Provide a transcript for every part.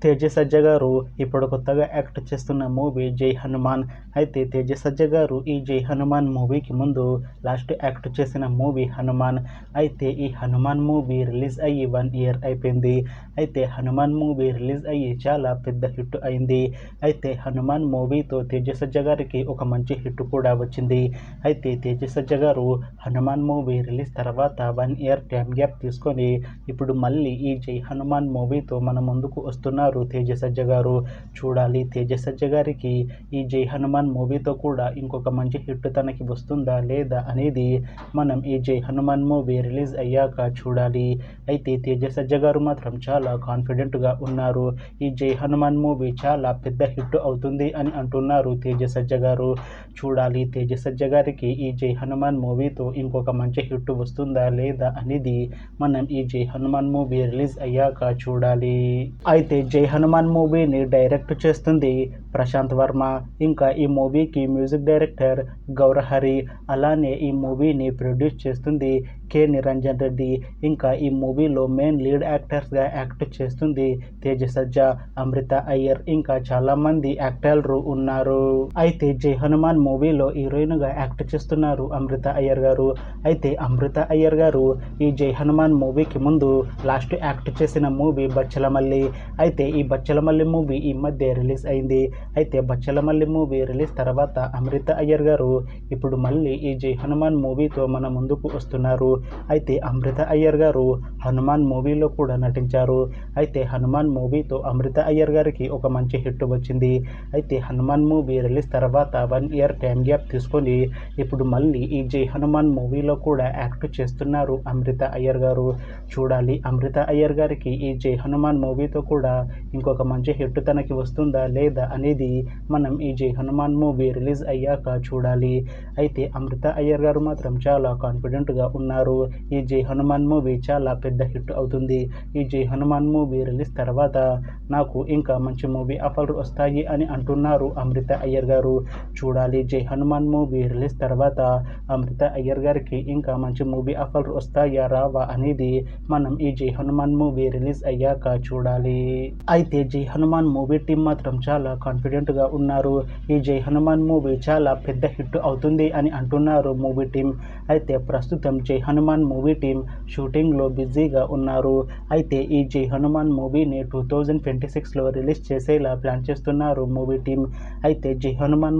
తేజ సజ్జ గారు ఇప్పుడు కొత్తగా యాక్ట్ చేస్తున్న మూవీ జై హనుమాన్. అయితే తేజ సజ్జ గారు ఈ జై హనుమాన్ మూవీకి ముందు లాస్ట్ యాక్ట్ చేసిన మూవీ హనుమాన్. అయితే ఈ హనుమాన్ మూవీ రిలీజ్ అయ్యి 1 year అయిపోయింది. అయితే హనుమాన్ మూవీ రిలీజ్ అయ్యి చాలా పెద్ద హిట్ అయింది. అయితే హనుమాన్ మూవీతో తేజ సజ్జ గారికి ఒక మంచి హిట్ కూడా వచ్చింది. అయితే తేజ సజ్జ గారు హనుమాన్ మూవీ రిలీజ్ తర్వాత 1 year టైం గ్యాప్ తీసుకొని ఇప్పుడు మళ్ళీ ఈ జై హనుమాన్ మూవీతో మన ముందుకు వస్తున్నారు తేజ సజ్జ గారు. చూడాలి తేజ సజ్జ గారికి ఈ జై హనుమాన్ మూవీతో కూడా ఇంకొక మంచి హిట్ తనకి వస్తుందా లేదా అనేది మనం ఈ జై హనుమాన్ మూవీ రిలీజ్ అయ్యాక చూడాలి. అయితే తేజ సజ్జ గారు మాత్రం చాలా కాన్ఫిడెంట్గా ఉన్నారు. ఈ జై హనుమాన్ మూవీ చాలా పెద్ద హిట్ అవుతుంది అని అంటున్నారు తేజ సజ్జ గారు. చూడాలి తేజ సజ్జ గారికి ఈ జై హనుమాన్ మూవీతో ఇంకొక మంచి హిట్ వస్తుందా లేదా అనేది మనం ఈ జై హనుమాన్ మూవీ రిలీజ్ అయ్యాక చూడాలి. అయితే జై హనుమాన్ మూవీని డైరెక్ట్ చేస్తుంది ప్రశాంత్ వర్మ. ఇంకా ఈ మూవీకి మ్యూజిక్ డైరెక్టర్ గౌరహరి. అలానే ఈ మూవీని ప్రొడ్యూస్ చేస్తుంది కె నిరంజన్ రెడ్డి. ఇంకా ఈ మూవీలో మెయిన్ లీడ్ యాక్టర్స్గా యాక్ట్ చేస్తుంది తేజ సజ్జ, అమృత అయ్యర్, ఇంకా చాలామంది యాక్టర్లు ఉన్నారు. అయితే జై హనుమాన్ మూవీలో హీరోయిన్గా యాక్ట్ చేస్తున్నారు అమృత అయ్యర్ గారు. అయితే అమృత అయ్యర్ గారు ఈ జై హనుమాన్ మూవీకి ముందు లాస్ట్ యాక్ట్ చేసిన మూవీ బచ్చలమల్లి. అయితే ఈ బచ్చలమల్లి మూవీ ఈ మధ్య రిలీజ్ అయింది. అయితే బచ్చలమల్లి మూవీ రిలీజ్ తర్వాత అమృత అయ్యర్ గారు ఇప్పుడు మళ్ళీ ఈ జై హనుమాన్ మూవీతో మన ముందుకు వస్తున్నారు. అయితే అమృత అయ్యర్ గారు హనుమాన్ మూవీలో కూడా నటించారు. అయితే హనుమాన్ మూవీతో అమృత అయ్యర్ గారికి ఒక మంచి హిట్ వచ్చింది. అయితే హనుమాన్ మూవీ రిలీజ్ తర్వాత 1 year టైం గ్యాప్ తీసుకొని ఇప్పుడు మళ్ళీ ఈ జై హనుమాన్ మూవీలో కూడా యాక్ట్ చేస్తున్నారు అమృత అయ్యర్ గారు. చూడాలి అమృత అయ్యర్ గారికి ఈ జై హనుమాన్ మూవీతో కూడా ఇంకొక మంచి హిట్ తనకి వస్తుందా లేదా అనేది మనం ఈ జై హనుమాన్ మూవీ రిలీజ్ అయ్యాక చూడాలి. అయితే అమృత అయ్యర్ గారు మాత్రం చాలా కాన్ఫిడెంట్గా ఉన్నారు. ఈ జై హనుమాన్ మూవీ చాలా పెద్ద హిట్ అవుతుంది. ఈ జై హనుమాన్ మూవీ రిలీజ్ తర్వాత నాకు ఇంకా మంచి మూవీ ఆఫర్లు వస్తాయి అని అంటున్నారు అమృత అయ్యర్ గారు. చూడాలి జై హనుమాన్ మూవీ రిలీజ్ తర్వాత అమృత అయ్యర్ గారికి ఇంకా మంచి మూవీ ఆఫర్లు వస్తాయా రావా అనేది మనం ఈ జై హనుమాన్ మూవీ రిలీజ్ అయ్యాక చూడాలి. అయితే జై హనుమాన్ మూవీ టీం మాత్రం చాలా కాన్ఫిడెంట్గా ఉన్నారు. ఈ జై హనుమాన్ మూవీ చాలా పెద్ద హిట్ అవుతుంది అని అంటున్నారు మూవీ టీం. అయితే ప్రస్తుతం జై హనుమాన్ మూవీ టీం షూటింగ్లో బిజీగా ఉన్నారు. అయితే ఈ జై హనుమాన్ మూవీని 2026లో రిలీజ్ చేసేలా ప్లాన్ చేస్తున్నారు మూవీ టీం. అయితే జై హనుమాన్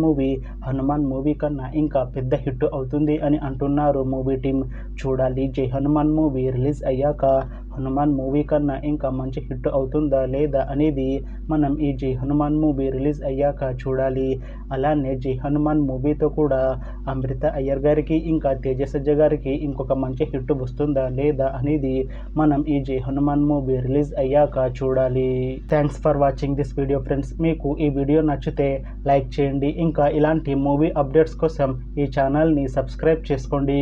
మూవీ కన్నా ఇంకా పెద్ద హిట్ అవుతుంది అని అంటున్నారు మూవీ టీం. చూడాలి జై హనుమాన్ మూవీ రిలీజ్ అయ్యాక హనుమాన్ మూవీ కన్నా ఇంకా మంచి హిట్ అవుతుందా లేదా అనేది మనం ఈ జై హనుమాన్ మూవీ రిలీజ్ అయ్యాక చూడాలి. అలానే జై హనుమాన్ మూవీతో కూడా అమృత అయ్యర్ గారికి ఇంకా తేజ సజ్జ గారికి ఇంకొక మంచి హిట్ వస్తుందా లేదా అనేది మనం ఈ జై హనుమాన్ మూవీ రిలీజ్ అయ్యాక చూడాలి. Thanks for watching this video friends. మీకు ఈ వీడియో నచ్చితే లైక్ చేయండి. ఇంకా ఇలాంటి మూవీ అప్డేట్స్ కోసం ఈ ఛానల్ని సబ్స్క్రైబ్ చేసుకోండి.